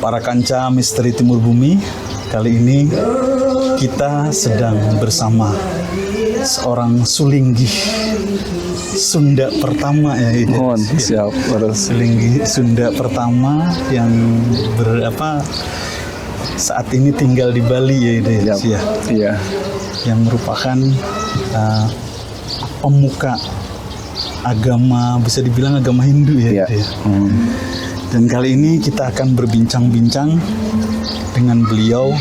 Para kanca misteri Timur Bumi, kali ini kita sedang bersama seorang Sulinggi Sunda pertama ya ini. Siap, Sulinggi Sunda pertama yang saat ini tinggal di Bali ya ini. Iya. Yang merupakan pemuka agama, bisa dibilang agama Hindu ya. Iya. Dan kali ini kita akan berbincang-bincang dengan beliau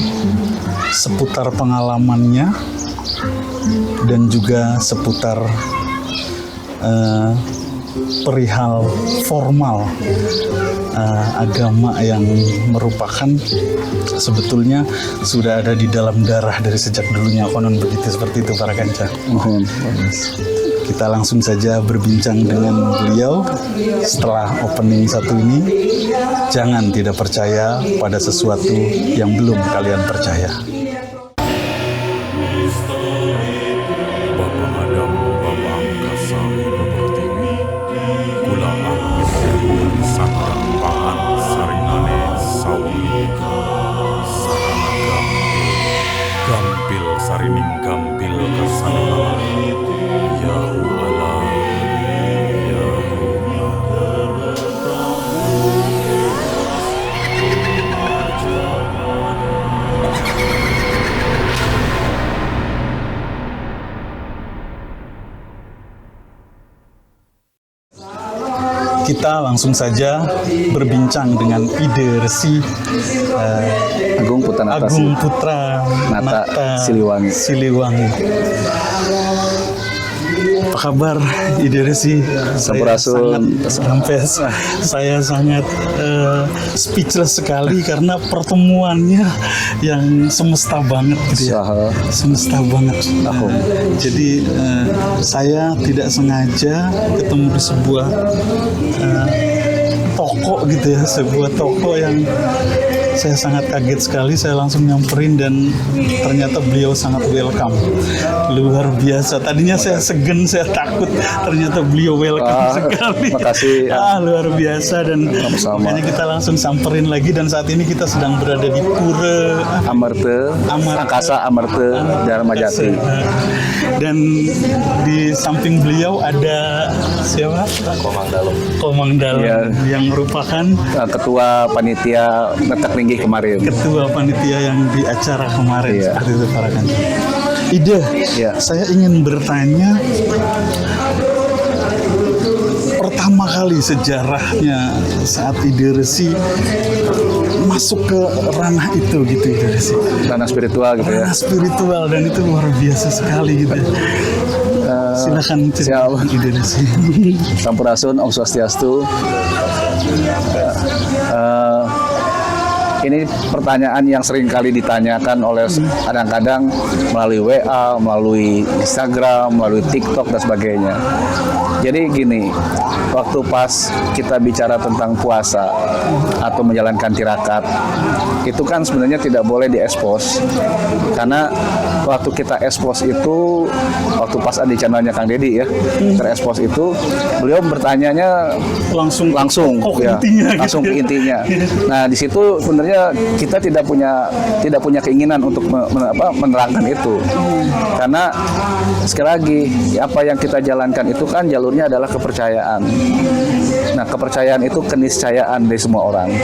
seputar pengalamannya dan juga seputar perihal formal agama yang merupakan sebetulnya sudah ada di dalam darah dari sejak dulunya, konon begitu, seperti itu para kanca. Kita langsung saja berbincang dengan beliau setelah opening satu ini. Jangan tidak percaya pada sesuatu yang belum kalian percaya. Gampil sarining gampil kesanala Yahu Allah Kita langsung saja berbincang dengan Ide Resi Agung Putra Nata Siliwangi. Apa kabar Ide Resi? Saya sangat speechless sekali karena pertemuannya yang semesta banget gitu ya. Semesta banget. Jadi saya tidak sengaja ketemu di sebuah toko gitu ya, sebuah toko yang saya sangat kaget sekali. Saya langsung nyamperin dan ternyata beliau sangat welcome, luar biasa. Tadinya saya segan, saya takut, ternyata beliau welcome sekali. Makasih. Luar biasa. Dan makanya kita langsung samperin lagi. Dan saat ini kita sedang berada di Pura Angkasa Amarte Dharma Jati. Dan di samping beliau ada siapa? Komang Dalem Ya. Yang merupakan Ketua Panitia Netak Linggih kemarin. Ketua Panitia yang di acara kemarin. Iya. Seperti itu para kanca. Ide, saya ingin bertanya, pertama kali sejarahnya saat Ide Resi masuk ke ranah itu gitu, Ide Resi. Ranah spiritual gitu ya. Ranah spiritual, dan itu luar biasa sekali gitu. Silakan cerita Ide Resi. Sampurasun, Om Swastiastu. Ini pertanyaan yang sering kali ditanyakan oleh kadang-kadang melalui WA, melalui Instagram, melalui TikTok dan sebagainya. Jadi gini, waktu pas kita bicara tentang puasa atau menjalankan tirakat, itu kan sebenarnya tidak boleh diekspos. Karena waktu kita ekspos itu, waktu pas di channelnya Kang Deddy ya, terekspos itu, beliau bertanyanya langsung ya, langsung ke intinya. Nah di situ sebenarnya kita tidak punya keinginan untuk menerangkan itu, karena sekali lagi apa yang kita jalankan itu kan jalurnya adalah kepercayaan. Nah kepercayaan itu keniscayaan dari semua orang.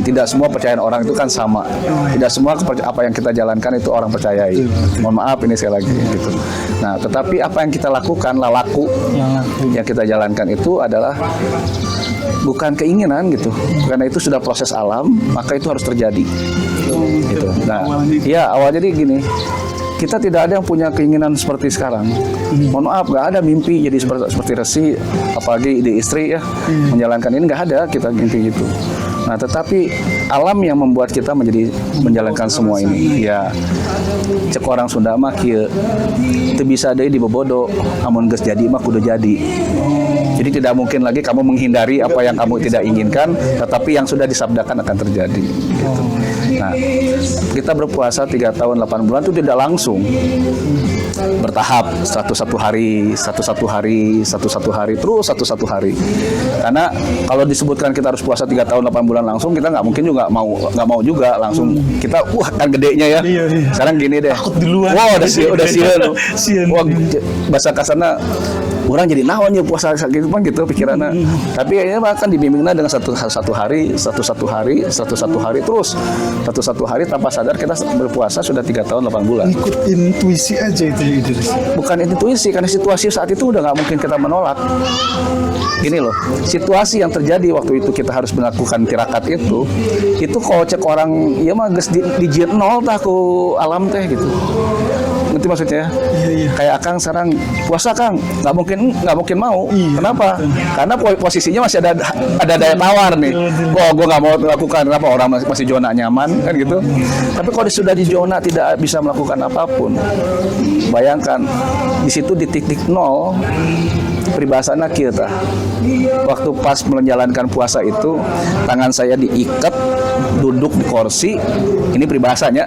Tidak semua percayaan orang itu kan sama. Tidak semua apa yang kita jalankan itu orang percayai. Mohon maaf ini sekali lagi gitu. Nah tetapi apa yang kita lakukan, laku yang kita jalankan itu adalah bukan keinginan gitu, karena itu sudah proses alam, maka itu harus terjadi. Gitu. Nah, ya awalnya jadi gini, kita tidak ada yang punya keinginan seperti sekarang. Mohon maaf, nggak ada mimpi jadi seperti Resi, apalagi ide istri ya, menjalankan ini nggak ada kita mimpi gitu. Nah, tetapi alam yang membuat kita menjalankan semua ini. Ya, cek orang Sunda mah kieu teu bisa deui dibobodo, amun geus jadi mah kudu jadi. Jadi tidak mungkin lagi kamu menghindari apa yang kamu tidak inginkan, tetapi yang sudah disabdakan akan terjadi. Gitu. Nah, kita berpuasa 3 tahun 8 bulan itu tidak langsung. bertahap, satu hari, terus satu hari. Karena kalau disebutkan kita harus puasa 3 tahun 8 bulan langsung, kita nggak mungkin juga nggak mau juga langsung kita kan gedenya ya. Iya. Sekarang gini deh. Takut duluan. Wow, udah sieun. Sieun. Wah, bahasa kasarna orang jadi naon ya puasa gitu kan gitu pikirannya. Tapi ya kan dibimbingnya dengan satu hari terus satu hari tanpa sadar kita berpuasa sudah 3 tahun 8 bulan. Ikut intuisi aja itu ya, Idris. Bukan intuisi, karena situasi saat itu udah nggak mungkin kita menolak. Gini loh, situasi yang terjadi waktu itu kita harus melakukan tirakat itu kalau cek orang ya mah geus di jin nol tah ku alam teh gitu. Ngerti maksudnya? Iya. Kayak Akang sekarang puasa Kang, nggak mungkin mau. Iya, Kenapa? betul. Karena posisinya masih ada daya tawar nih. Betul. Oh, gue nggak mau melakukan apa, orang masih zona nyaman kan gitu. Tapi kalau sudah di zona tidak bisa melakukan apapun, bayangkan di situ di titik nol. Peribahasana kita waktu pas menjalankan puasa itu tangan saya diikat duduk di kursi, ini peribahasana.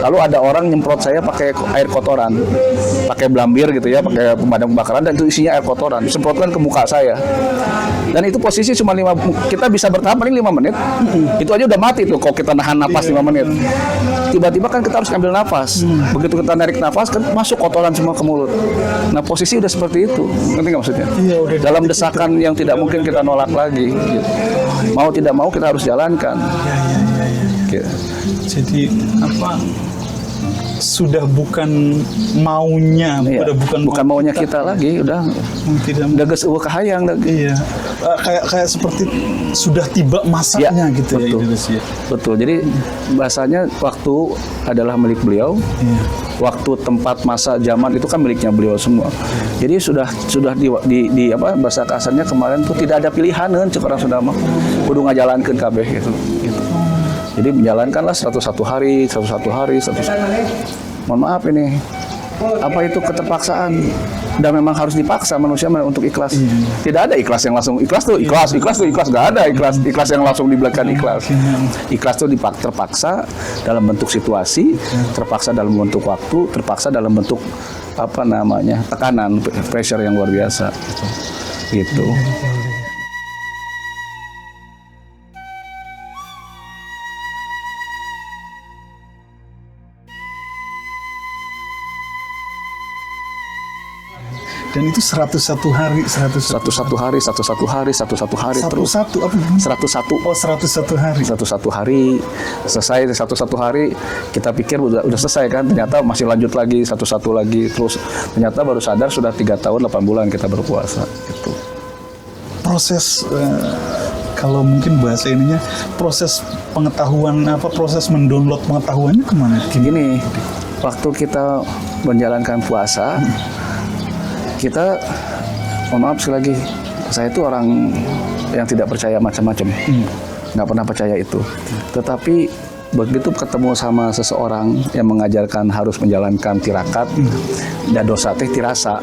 Lalu ada orang nyemprot saya pakai air kotoran, pakai blambir gitu ya, pakai pemadam kebakaran, dan itu isinya air kotoran disemprotkan ke muka saya. Dan itu posisi cuma kita bisa bertahan paling 5 menit. Itu aja udah mati tuh kalau kita nahan napas 5 menit. Tiba-tiba kan kita harus ambil nafas. Begitu kita narik nafas kan masuk kotoran semua ke mulut. Nah, posisi udah seperti itu. Ngerti nggak maksudnya? Iya, udah dalam desakan yang tidak mungkin kita nolak lagi gitu. Mau tidak mau kita harus jalankan. Iya. Gitu. Jadi apa? Sudah bukan maunya, Iya. bukan maunya kita lagi, udah tidak. geus eueuh kahayang dah. Iya. Kayak seperti sudah tiba masanya gitu betul. ya, Idris ya. Betul. Jadi bahasanya waktu adalah milik beliau. Iya. Waktu, tempat, masa, zaman itu kan miliknya beliau semua. Jadi sudah di apa bahasa kasarnya kemarin tuh tidak ada pilihan kan cek orang sudah mah. Kudu ngajalankeun kabeh gitu. Jadi menjalankanlah 101 hari. Mohon maaf ini. Apa itu keterpaksaan? Dan memang harus dipaksa manusia untuk ikhlas. Tidak ada ikhlas yang langsung ikhlas nggak ada ikhlas yang langsung dibelakang ikhlas. Ikhlas tuh terpaksa dalam bentuk situasi, terpaksa dalam bentuk waktu, terpaksa dalam bentuk apa namanya tekanan, pressure yang luar biasa. Gitu. Dan itu 101 hari, 101 hari terus. Satu apa? 101. Oh, 101 hari. 101 hari selesai. 101 hari kita pikir udah selesai kan, ternyata masih lanjut lagi 101 lagi, terus ternyata baru sadar sudah 3 tahun 8 bulan kita berpuasa gitu. Proses kalau mungkin bahasa ininya proses pengetahuan proses mendownload pengetahuannya kemana? Gini, waktu kita menjalankan puasa, kita, mohon maaf sekali lagi, saya itu orang yang tidak percaya macam-macam, nggak pernah percaya itu. Tetapi begitu ketemu sama seseorang yang mengajarkan harus menjalankan tirakat, dan dosa teh tirasa,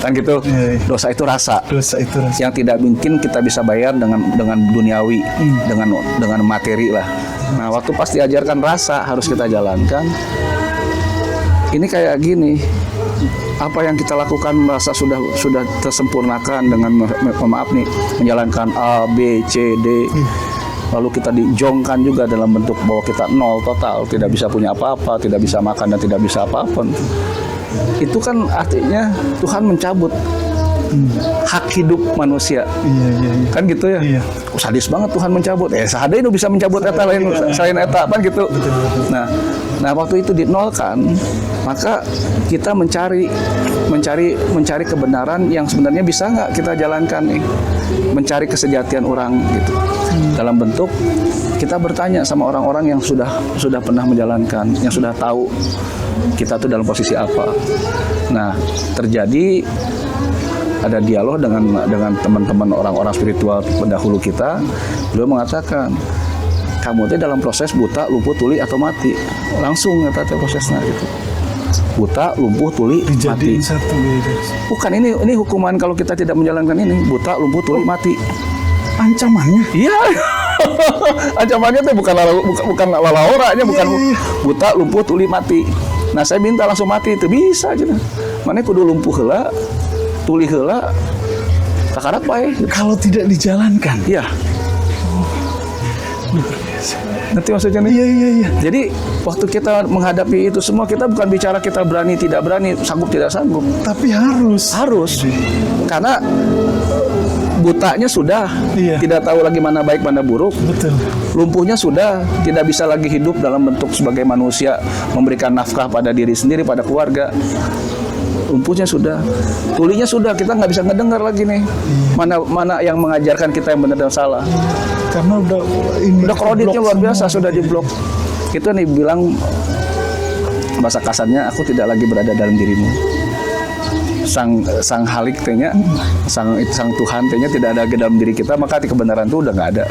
kan gitu. Iya. Dosa itu rasa. Dosa itu rasa. Yang tidak mungkin kita bisa bayar dengan duniawi, dengan materi lah. Nah, waktu pas diajarkan rasa harus kita jalankan. Ini kayak gini. Apa yang kita lakukan merasa sudah tersempurnakan dengan maaf nih menjalankan A, B, C, D. Lalu kita dijongkan juga dalam bentuk bahwa kita nol total, tidak bisa punya apa-apa, tidak bisa makan dan tidak bisa apa-apa. Itu kan artinya Tuhan mencabut hak hidup manusia. Iya. Kan gitu ya. Iya. Sadis banget Tuhan mencabut. Sahada itu bisa mencabut eta lain selain eta kan gitu. Betul. Nah waktu itu dinolkan, maka kita mencari kebenaran yang sebenarnya bisa nggak kita jalankan nih, mencari kesejatian orang gitu. Dalam bentuk kita bertanya sama orang-orang yang sudah pernah menjalankan, yang sudah tahu kita tuh dalam posisi apa. Nah, terjadi ada dialog dengan teman-teman orang-orang spiritual pendahulu kita. Beliau mengatakan, kamu tuh dalam proses buta, lumpuh, tuli atau mati. Langsung kata prosesnya gitu. Buta, lumpuh, tuli, mati. Dijadiin satu beda. Bukan ini hukuman kalau kita tidak menjalankan ini. Buta, lumpuh, tuli, mati. Ancamannya? Iya. Ancamannya tuh bukan lalauranya, bukan Iya. buta, lumpuh, tuli, mati. Nah saya minta langsung mati itu bisa aja. Mana kudu lumpuh heula, tuli heula, kakarat bae. Kalau tidak dijalankan. Iya. Nanti maksudnya nih. Iya. Jadi waktu kita menghadapi itu semua, kita bukan bicara kita berani tidak berani, sanggup tidak sanggup. Tapi harus. Karena butanya sudah, Iya. tidak tahu lagi mana baik mana buruk. Betul. Lumpuhnya sudah, tidak bisa lagi hidup dalam bentuk sebagai manusia, memberikan nafkah pada diri sendiri, pada keluarga. Lumpuhnya sudah, tulinya sudah, kita nggak bisa ngedengar lagi nih. Mana yang mengajarkan kita yang benar dan salah. Karena Udah kreditnya luar biasa, sudah diblok. Itu nih bilang bahasa kasarnya, aku tidak lagi berada dalam dirimu. Sang halik tehnya, sang Tuhan tehnya tidak ada dalam diri kita, maka hati kebenaran itu udah nggak ada.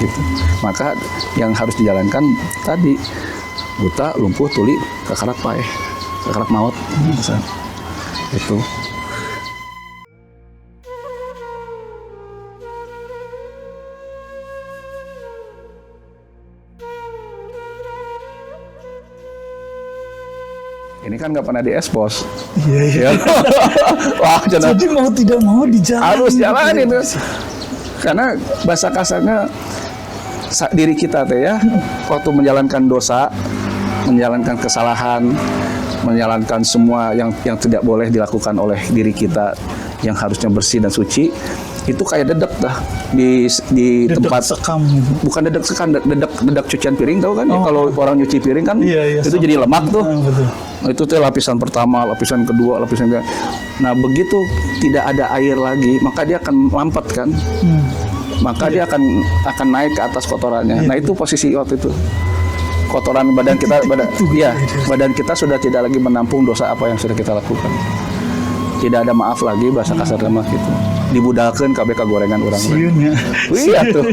Gitu. Maka yang harus dijalankan tadi, buta, lumpuh, tuli, kakarat paeh, kakarat maut. Itu. Ini kan nggak pernah diekspos. Iya. Wah, Jadi mau tidak mau dijalani. harus jalanin. Karena bahasa kasarnya diri kita teh ya, waktu menjalankan dosa, menjalankan kesalahan, menjalankan semua yang tidak boleh dilakukan oleh diri kita, yang harusnya bersih dan suci, itu kayak dedek dah di Dedek tempat sekam. bukan dedek sekam, dedek cucian piring, tahu kan? Ya, kalau orang nyuci piring kan Iya, itu jadi lemak tuh. Betul. Nah, itu tuh lapisan pertama, lapisan kedua, lapisan ketiga. Nah begitu tidak ada air lagi, maka dia akan mampet kan, maka dia akan naik ke atas kotorannya. Nah itu posisi waktu itu, kotoran badan kita, badan kita sudah tidak lagi menampung dosa apa yang sudah kita lakukan. Tidak ada maaf lagi, bahasa kasar mah gitu. Dibudalkeun KBK gorengan orang. Siun ya. Iya tuh.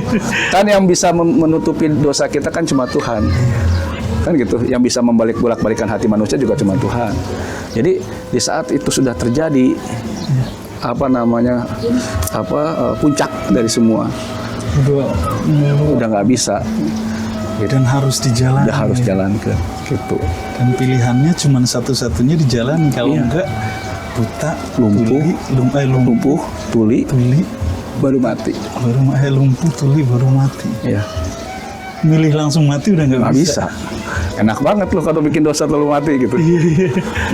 Kan yang bisa menutupi dosa kita kan cuma Tuhan. Kan gitu. Yang bisa bolak-balikan hati manusia juga cuma Tuhan. Jadi di saat itu sudah terjadi puncak dari semua. Udah nggak bisa. Dan harus dijalani. Udah harus jalankan gitu. Dan pilihannya cuma satu-satunya dijalani. Kalau enggak buta, lumpuh, tuli, baru mati. Lumpuh, tuli, baru mati. Iya. Milih langsung mati udah nggak bisa. Enak banget loh kalau bikin dosa lalu mati gitu.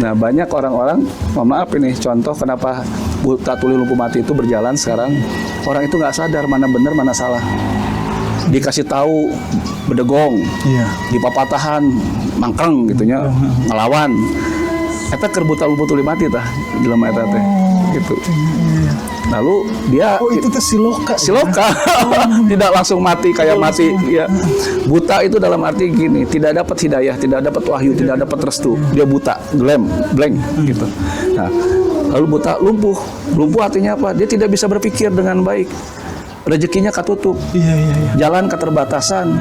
Nah banyak orang-orang, mohon maaf ini contoh kenapa buta, tuli, lumpuh, mati itu berjalan sekarang. Orang itu nggak sadar mana benar mana salah. Dikasih tahu bedegong, dipapatahan, mangkeng gitunya, ngelawan. Eta keur buta, lumpuh, tuli, mati tah jelema eta teh gitu. Lalu dia itu teh siloka. Tidak langsung mati kayak mati ya. Buta itu dalam arti gini, tidak dapat hidayah, tidak dapat wahyu, tidak dapat restu. Dia buta, blank gitu. Nah, lalu buta, lumpuh artinya apa? Dia tidak bisa berpikir dengan baik. Rezekinya katutup. Jalan keterbatasan.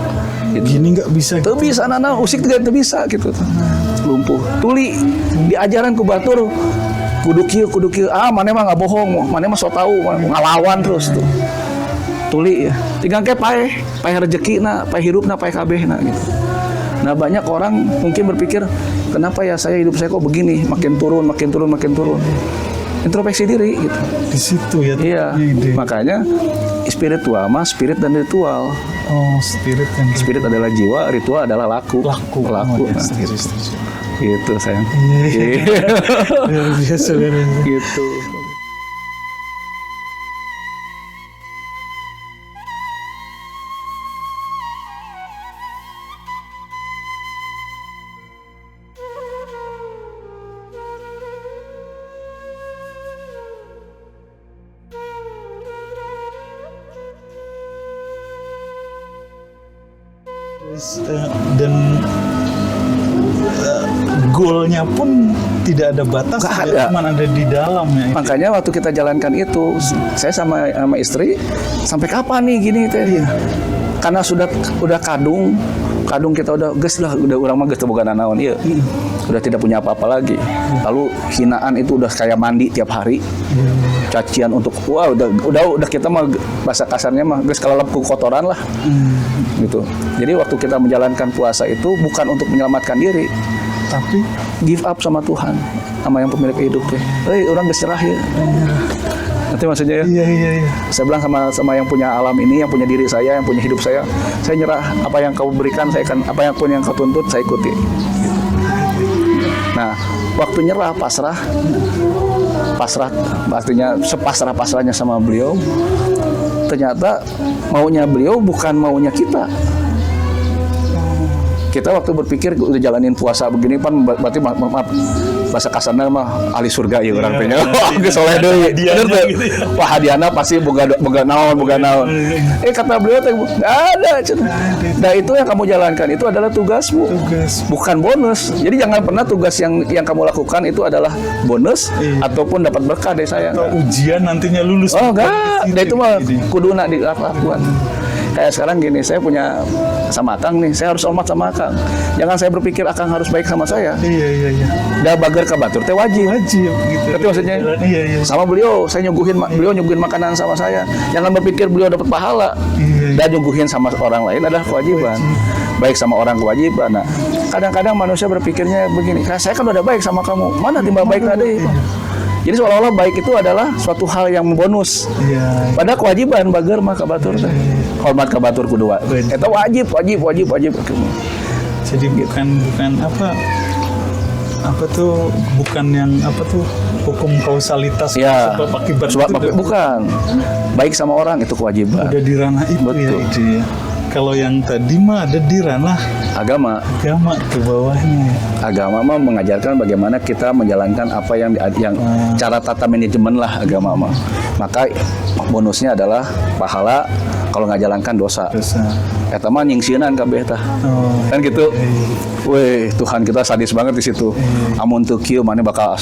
Gitu. Gini nggak bisa. Tuh bisa, usik tidak bisa gitu. Lumpuh, tuli, diajaran ku batur, kudu kieu, mana mah nggak bohong, mana mah so tahu, ngalawan terus tuh. Tuli ya, tinggal ke paeh rezeki paeh hirupna, paeh kabehna gitu. Nah banyak orang mungkin berpikir, kenapa ya hidup saya kok begini, makin turun. Introspeksi diri gitu. Di situ ya. Iya, makanya spiritual mah spirit dan ritual. Oh, spirit adalah jiwa, ritual adalah laku. Oh, ya, setuju. Gitu sayang. Luar biasa. Gitu. Dan goalnya pun tidak ada batas, cuma ada di dalam ya. Makanya waktu kita jalankan itu, saya sama istri sampai kapan nih gini teh? Karena udah kadung kita udah urang mah geus teu boga nanaon ieu. Udah tidak punya apa-apa lagi. Lalu hinaan itu udah kayak mandi tiap hari. Cacian untuk udah kita mah bahasa kasarnya mah geus kalelep ku kotoran lah. Gitu. Jadi waktu kita menjalankan puasa itu bukan untuk menyelamatkan diri, Tapi give up sama Tuhan, sama yang pemilik hidup teh. Orang geus nyerah ya. Nanti maksudnya ya. iya. Saya bilang sama yang punya alam ini, yang punya diri saya, yang punya hidup saya nyerah. Apa yang kau berikan, saya akan, apa yang pun yang kau tuntut, saya ikuti. Nah, waktu nyerah, pasrah artinya sepasrah-pasrahnya sama beliau. Ternyata maunya beliau bukan maunya kita. Kita waktu berpikir udah jalanin puasa begini pan berarti maaf bahasa kasarnya mah ahli surga ya orang teh. Geus soleh deui. Bener teh. Wah hadiahna pasti boga naon. Kata beliau teh enggak ada. Nah itu yang kamu jalankan itu adalah tugasmu. Bukan bonus. Jadi jangan pernah tugas yang kamu lakukan itu adalah bonus ataupun dapat berkah dari saya. Atau ujian nantinya lulus. Oh enggak. Nah itu mah kuduna dilakukan. Kayak sekarang gini, saya punya sama Akang nih, saya harus hormat sama Akang. Jangan saya berpikir Akang harus baik sama saya. Iya. Da bager ka batur teh wajib gitu. Tapi maksudnya Iya. sama beliau, beliau nyuguhin makanan sama saya. Jangan berpikir beliau dapat pahala. Dan nyuguhin sama orang lain adalah kewajiban. Baik sama orang kewajiban. Nah, kadang-kadang manusia berpikirnya begini, saya kan udah baik sama kamu, mana timbal baik tadi? Jadi seolah-olah baik itu adalah suatu hal yang bonus. Iya. Padahal kewajiban bager mah ka batur teh. Hormat ka batur kudu eta wajib. Jadi bukan bukan yang hukum kausalitas sebab akibat itu bukan. Baik sama orang itu kewajiban. Udah di ranah itu. Betul. Ya. Kalau yang tadi mah ada di ranah agama ke bawahnya. Agama mah mengajarkan bagaimana kita menjalankan apa yang cara tata manajemen lah agama mah. Maka bonusnya adalah pahala kalau nggak jalankan dosa. Eta mah nyingsieunan kabeh tah. Kan gitu. Weh, Tuhan kita sadis banget di situ. Amun teu kieu mane bakal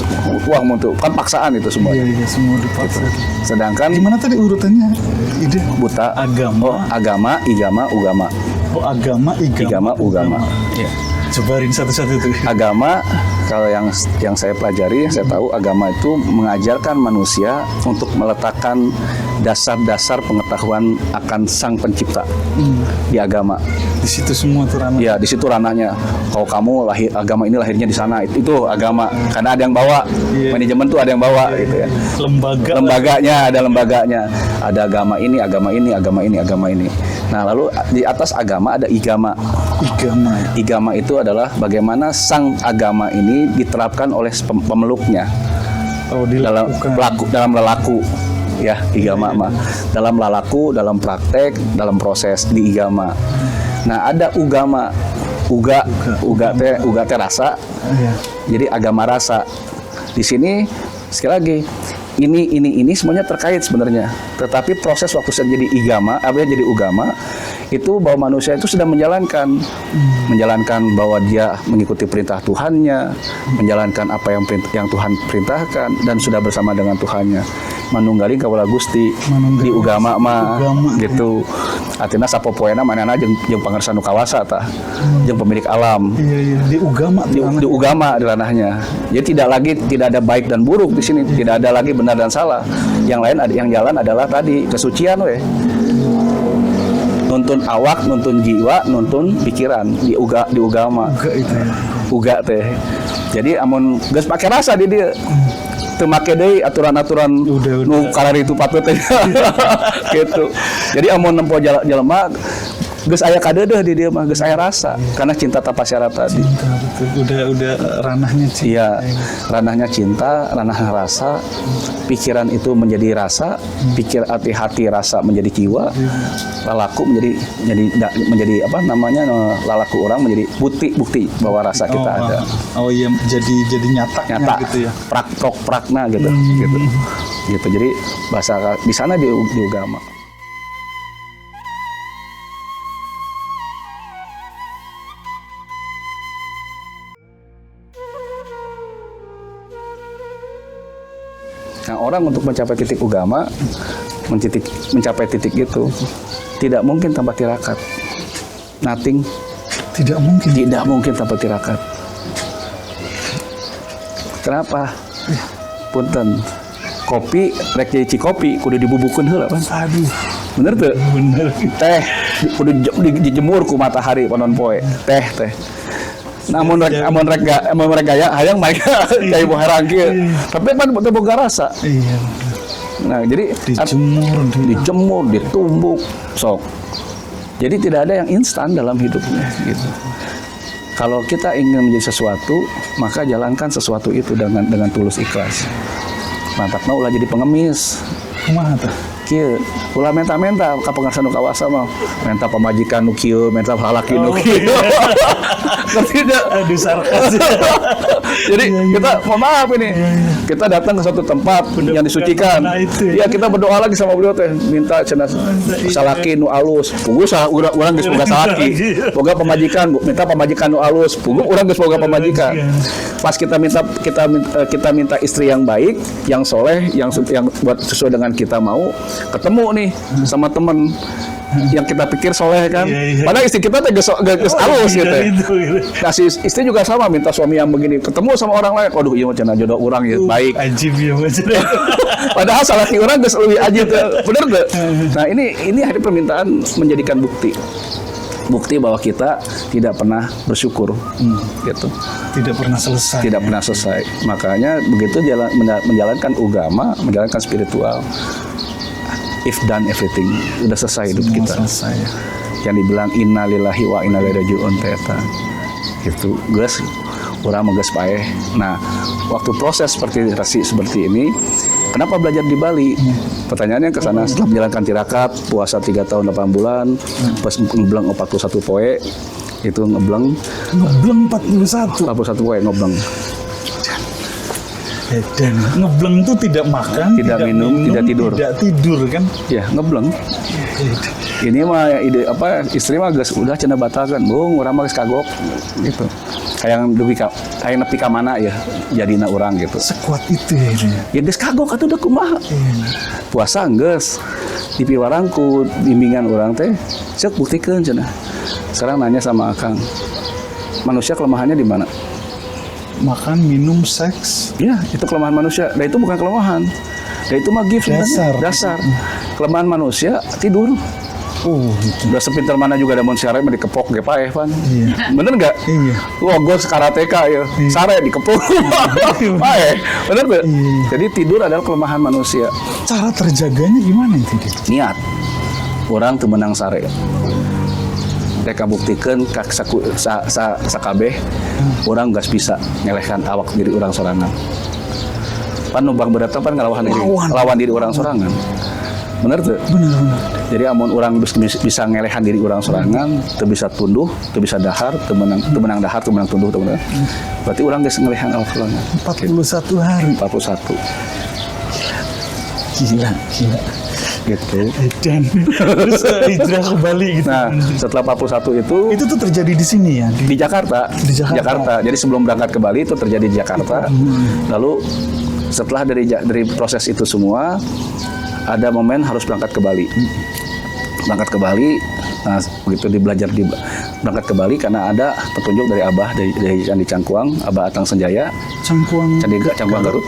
mun teu kan paksaan itu semua. Iya, semua dipaksa. Sedangkan gimana tadi urutannya? Ide buta agama, igama, ugama. Agama, ugama. Iya. Cobain satu-satu tuh. Agama, kalau yang saya pelajari, yang saya tahu, agama itu mengajarkan manusia untuk meletakkan dasar-dasar pengetahuan akan Sang Pencipta di agama. Di situ semua tuh ranah. Ya, di situ ranahnya. Kalau kamu agama ini lahirnya di sana, itu agama. Karena ada yang bawa, manajemen tuh ada yang bawa, gitu ya. Lembaganya, ada lembaganya. Ada agama ini. Nah, lalu di atas agama ada igama. Igama itu adalah bagaimana sang agama ini diterapkan oleh pemeluknya. Dalam lelaku. Ya, igama mah. Dalam lelaku, dalam praktek, dalam proses di igama. Nah, ada ugama. Uga teh rasa. Jadi agama rasa. Di sini sekali lagi ini semuanya terkait sebenarnya. Tetapi proses waktu saya jadi ugama itu bahwa manusia itu sedang menjalankan bahwa dia mengikuti perintah Tuhannya, menjalankan apa yang Tuhan perintahkan dan sudah bersama dengan Tuhannya. Manunggaling kaula Gusti di ugama mah gitu. Artinya sapopoena manehna jeung pangarsa nu kawasa tah. Jeung pemilik alam. Iya, di ugama di ranahnya. Jadi tidak ada baik dan buruk di sini, tidak ada lagi benar dan salah. Yang jalan adalah tadi kesucian we. Nuntun awak, nuntun jiwa, nuntun pikiran di ugama. Uga teh. Jadi amun geus make rasa di dieu. Teu make deui aturan-aturan nu kararitu patut teh. Gitu. Jadi amun nempo jelema geus aya kadeudeuh di dieu mah geus aya rasa karena cinta tanpa syarat tadi. Udah ranahnya cinta. Iya, ranahnya cinta, ranah rasa. Pikiran itu menjadi rasa, hati rasa menjadi jiwa. Lalaku menjadi apa namanya? Lalaku orang menjadi bukti bahwa rasa kita ada. Oh iya, jadi nyata gitu ya. Prakna gitu. Gitu. Jadi bahasa di sana di ugama. Nah, orang untuk mencapai titik ugama, mencapai titik itu tidak mungkin tanpa tirakat. Nothing. Tidak mungkin tanpa tirakat. Kenapa? Punten. Kopi, rek jadi cikopi, kudu dibubukeun heula pan. Aduh. Bener tuh? Bener. Teh kudu dijemur ku matahari panon poe. Teh. Namun rek gaya hayang mereka kayak mau herang kieu. Tapi kan teu boga rasa. Iya. Nah, jadi dijemur, ditumbuk, sok. Jadi tidak ada yang instan dalam hidupnya gitu. Kalau kita ingin menjadi sesuatu, maka jalankan sesuatu itu dengan tulus ikhlas. Mantakna ulah jadi pengemis. Kumaha teh? Kieu, ulah menta-menta ka pengarsan nu kawasa mah. Menta pamajikan nu kieu, menta halaki nu kieu. Tidak. Aduh sarkas. Jadi kita mohon maaf ini. Kita datang ke suatu tempat yang disucikan. Ya kita berdoa lagi sama beliau teh, minta cenah salaki nu alus. Puguh urang geus boga salaki. Boga pamajikan, minta pamajikan nu alus. Puguh urang geus boga pamajikan. Pas kita minta istri yang baik, yang soleh, yang buat sesuai dengan kita mau, ketemu nih sama temen yang kita pikir soleh kan, padahal istri kita geus alus gitu. Nah si istri juga sama, minta suami yang begini, ketemu sama orang lain, waduh iya macam jodoh orang ya baik. Ajib ya macam. Padahal salah orang geus lebih ajib, bener tuh. Nah ini hari permintaan menjadikan bukti bahwa kita tidak pernah bersyukur, gitu. Tidak pernah selesai. Makanya begitu menjalankan agama, menjalankan spiritual. If done everything, udah selesai hidup kita. Selesai. Yang dibilang innalillahi wa inna ilaihi raji'un teta. Gitu, geus urang mah geus paeh. Nah, waktu proses seperti ini, kenapa belajar di Bali? Pertanyaannya ke sana, setelah menjalankan tirakat, puasa 3 tahun 8 bulan, pas ngebleng 41 poe, itu ngebleng 41 poe ngebleng. Dan ngebleng itu tidak makan, tidak minum, tidak tidur kan? Ya, ngebleng. Ini mah ide istri mah geus udah cenah batalkan, bung, urang mah geus kagok gitu. Hayang nepi ka mana ya jadina urang gitu. Sekuat itu ya ini. Ya geus kagok atuh da kumaha. Puasa geus dipiwarang ku bimbingan urang teh, ceuk buktikeun cenah. Sekarang nanya sama Akang. Manusia kelemahannya di mana? Makan, minum, seks. Ya, itu kelemahan manusia. Dan itu bukan kelemahan. Dan itu mah gift dasar. Kelemahan manusia tidur. Gitu. Udah sepintar mana juga ada mun sare mah dikepok ge paeh pan. Iya. Bener enggak? Iya. Wah, gua karateka ya. Sare dikepok. Paeh. Bener tuh? Iya. Jadi tidur adalah kelemahan manusia. Cara terjaganya gimana itu? Niat. Orang teu menang sare. Mereka buktikan sakabeh orang gak bisa nyelehkan awak diri orang sorangan. Pan numpang berat pan lawan diri orang sorangan. Bener tuh? Bener. Jadi amun orang bisa ngelehan diri orang sorangan, teu bisa tunduh, teu bisa dahar, teu menang dahar, teu menang tunduh, teu menang. Berarti orang geus ngelehan awak sorangan. 41 hari. 41. Gila. Gitu. Dan terus hijrah ke Bali gitu. Nah, setelah 41 itu tuh terjadi di sini ya? Di Jakarta. Jadi sebelum berangkat ke Bali itu terjadi di Jakarta. Lalu setelah dari proses itu semua, ada momen harus berangkat ke Bali. Nah begitu berangkat ke Bali karena ada petunjuk dari Abah dari Candi Cangkuang, Abah Atang Senjaya. Candi Cangkuang Garut.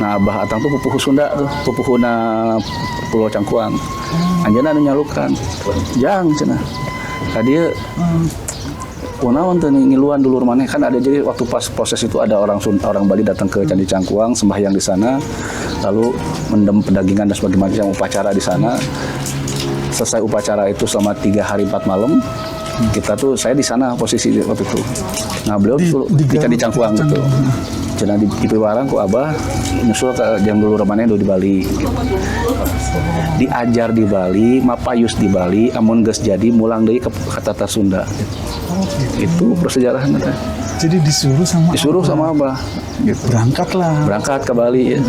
Nah Abah Atang tuh pupuh Sunda tuh, pupuhuna Pulau Cangkuang. Anjeunna anu nyalukan. Jang cenah. Tadi kunaon teh ngiluan dulur maneh kan ada, jadi waktu pas proses itu ada orang Bali datang ke Candi Cangkuang sembahyang di sana, lalu mendem pedagingan dan sebagainya upacara di sana. Selesai upacara itu selama 3 hari 4 malam, saya di sana posisi waktu itu. Nah beliau di Candi Cangkuang gitu. Cenah di Piwarang ku Abah nyusul ke jam dulu remaneh di Bali. Diajar di Bali, mapayus di Bali, amun geus jadi mulang deui ke Tata Sunda. Itu persejarahnya teh. Jadi disuruh sama Abah gitu. Berangkat ke Bali ya.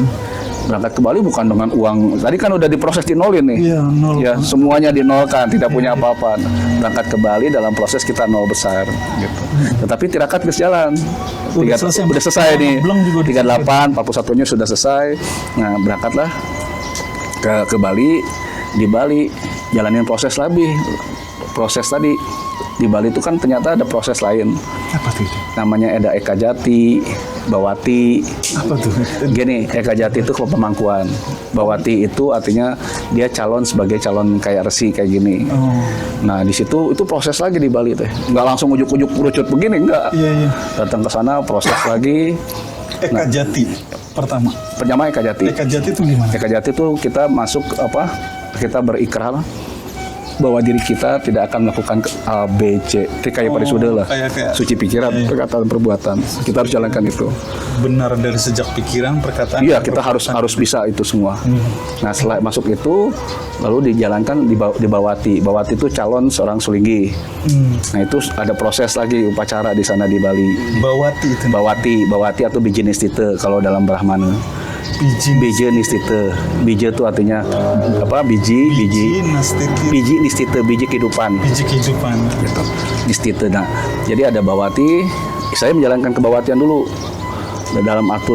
Berangkat ke Bali bukan dengan uang. Tadi kan udah diproses dinolin nih. Iya, nol. Ya, semuanya dinolkan, tidak punya apa-apa. Berangkat ke Bali dalam proses kita nol besar gitu. Tetapi tirakat geus jalan. Udah selesai nih. 38, 41-nya sudah selesai. Nah, berangkatlah ke Bali. Di Bali jalanin proses lebih proses tadi di Bali itu kan ternyata ada proses lain. Apa tuh? Namanya ada Eka Jati, Bawati. Apa tuh? Gini, Eka Jati itu pemangkuan. Bawati itu artinya dia calon sebagai calon kayak resi kayak gini. Oh. Nah di situ itu proses lagi di Bali teh. Nggak langsung ujuk-ujuk kerucut begini, enggak. Iya. Datang ke sana proses lagi. Eka Jati pertama. Pertama Eka Jati. Eka Jati itu gimana? Eka Jati itu kita masuk kita berikrar bahwa diri kita tidak akan melakukan A, B, C, kayak Parisuda lah, kayak suci pikiran, perkataan, perbuatan. Kita harus jalankan itu. Benar dari sejak pikiran, perkataan. Iya, kita harus bisa itu semua. Nah, setelah masuk itu, lalu dijalankan di Bawati. Bawati itu calon seorang sulinggi. Nah, itu ada proses lagi upacara di sana di Bali. Bawati itu. Bawati atau biji nistite kalau dalam Brahmana. Biji nistite. Biji itu artinya apa? Biji nistite, biji kehidupan. Biji kehidupan. Gitu. Nistite. Nah, jadi ada Bawati. Saya menjalankan kebawatian dulu. Dalam arti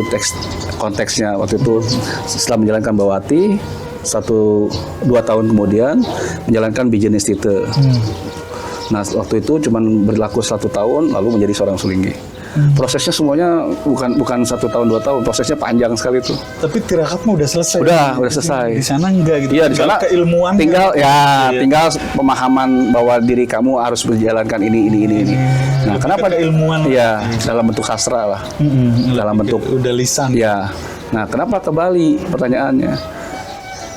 konteksnya waktu itu setelah menjalankan Bawati 1-2 tahun kemudian menjalankan biji nistite. Nah, waktu itu cuma berlaku 1 tahun lalu menjadi seorang sulinggi. Prosesnya semuanya bukan 1 tahun 2 tahun, prosesnya panjang sekali itu. Tapi tirakat mah udah selesai. Udah selesai. Di sana enggak gitu. Iya, di sana keilmuan. Tinggal pemahaman bahwa diri kamu harus menjalankan ini. Nah, kenapa keilmuan? Iya, dalam bentuk sastra lah. Dalam bentuk udah lisan. Ya. Nah, kenapa ke Bali? Pertanyaannya.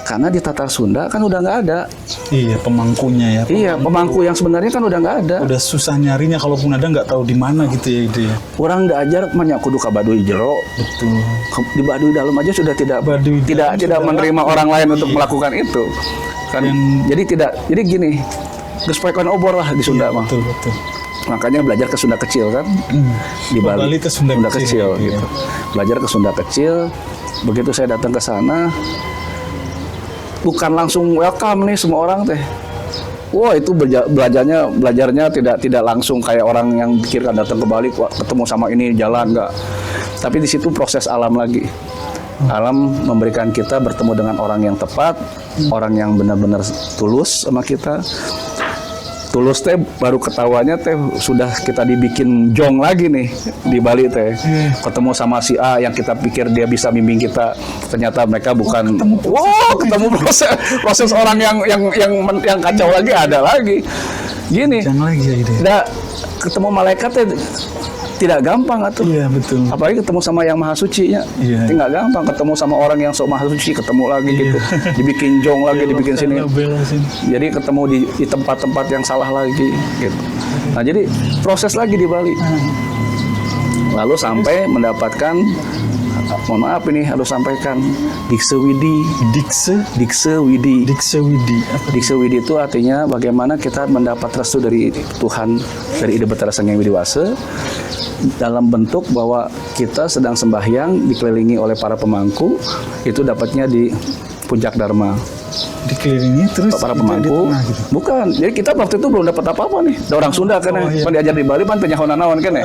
Karena di Tatar Sunda kan udah nggak ada. Iya, pemangkunya ya. Iya, pemangku yang sebenarnya kan udah nggak ada. Udah susah nyarinya, kalaupun ada nggak tahu di mana gitu ya itu ya. Orang nggak ajar banyak kudu ka Baduy jero. Betul. Di Baduy dalam aja sudah tidak menerima orang lain untuk melakukan itu. Kan jadi gini. Terus poekan obor lah di Sunda mah. Betul. Makanya belajar ke Sunda kecil kan. Di Bali ke Sunda kecil gitu. Belajar ke Sunda kecil. Begitu saya datang ke sana, bukan langsung welcome nih semua orang teh. Wah, itu belajarnya tidak langsung kayak orang yang pikirkan datang ke Bali ketemu sama ini jalan enggak. Tapi di situ proses alam lagi. Alam memberikan kita bertemu dengan orang yang tepat, orang yang benar-benar tulus sama kita. Tulus teh baru ketawanya teh sudah kita dibikin jong lagi nih di Bali teh. Ketemu sama si A yang kita pikir dia bisa bimbing kita, ternyata mereka bukan. Ketemu proses orang yang kacau lagi ada lagi. Gini. Jangan lagi ya ide. Ketemu malaikat teh tidak gampang atuh. Iya, betul. Apalagi ketemu sama yang maha suci nya. Iya. Tidak gampang ketemu sama orang yang sok maha suci, ketemu lagi gitu. Dibikin jong lagi, dibikin sini. Jadi ketemu di tempat-tempat yang salah lagi gitu. Nah, jadi proses lagi di Bali. Lalu sampai mendapatkan, mohon maaf ini harus sampaikan, Dikse Widi. Dikse Widi itu artinya bagaimana kita mendapat restu dari Tuhan, dari Ida Betara Sang Hyang Widiwasa, dalam bentuk bahwa kita sedang sembahyang dikelilingi oleh para pemangku, itu dapatnya di Puncak Dharma. Dikelilingi terus para pemangku gitu. Bukan, jadi kita waktu itu belum dapat apa-apa nih. Ada orang Sunda kan kan diajar di Bali pan penyahonan naon kan ya.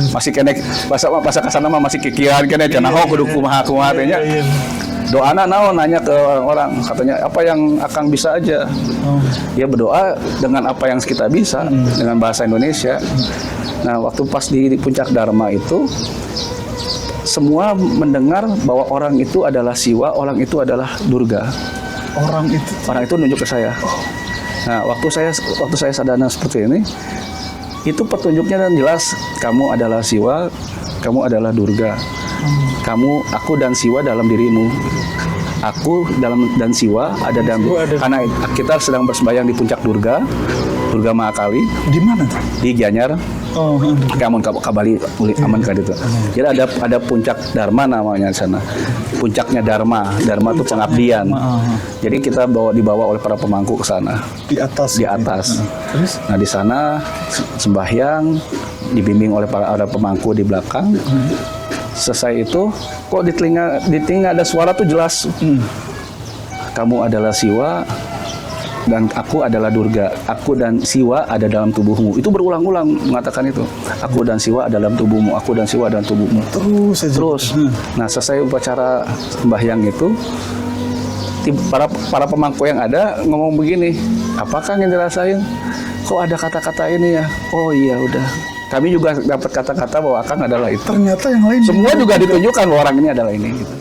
Masih kene bahasa kasana mah masih kikiran kan ya cenah kudu kumaha teh nya. Doana naon nanya ke orang-orang, katanya apa yang Akang bisa aja. Dia berdoa dengan apa yang kita bisa dengan bahasa Indonesia. Nah, waktu pas di Puncak Dharma itu semua mendengar bahwa orang itu adalah Siwa, orang itu adalah Durga. Orang itu nunjuk ke saya. Nah, waktu saya sadana seperti ini, itu petunjuknya dan jelas, kamu adalah Siwa, kamu adalah Durga. Aku dan Siwa dalam dirimu. Aku dan Siwa ada dalam karena kita sedang bersembahyang di puncak Durga Mahakali. Di mana? Di Gianyar. Amun ka Bali aman ka ditu. Jadi ada puncak Dharma namanya di sana. Puncaknya Dharma itu pengabdian. Jadi kita dibawa oleh para pemangku ke sana. Di atas. Terus? Nah, di sana sembahyang dibimbing oleh para pemangku di belakang. Selesai itu kok di telinga ada suara tuh jelas. Kamu adalah Siwa dan aku adalah Durga. Aku dan Siwa ada dalam tubuhmu. Itu berulang-ulang mengatakan itu. Aku dan Siwa ada dalam tubuhmu. Aku dan Siwa dalam tubuhmu. Terus. Nah, selesai upacara sembahyang itu, para pemangku yang ada ngomong begini, apakah yang dirasain? kok ada kata-kata ini ya? Oh iya udah. Kami juga dapat kata-kata bahwa Akang adalah itu. Ternyata yang lain Semua juga ditunjukkan bahwa orang ini adalah ini. Gitu.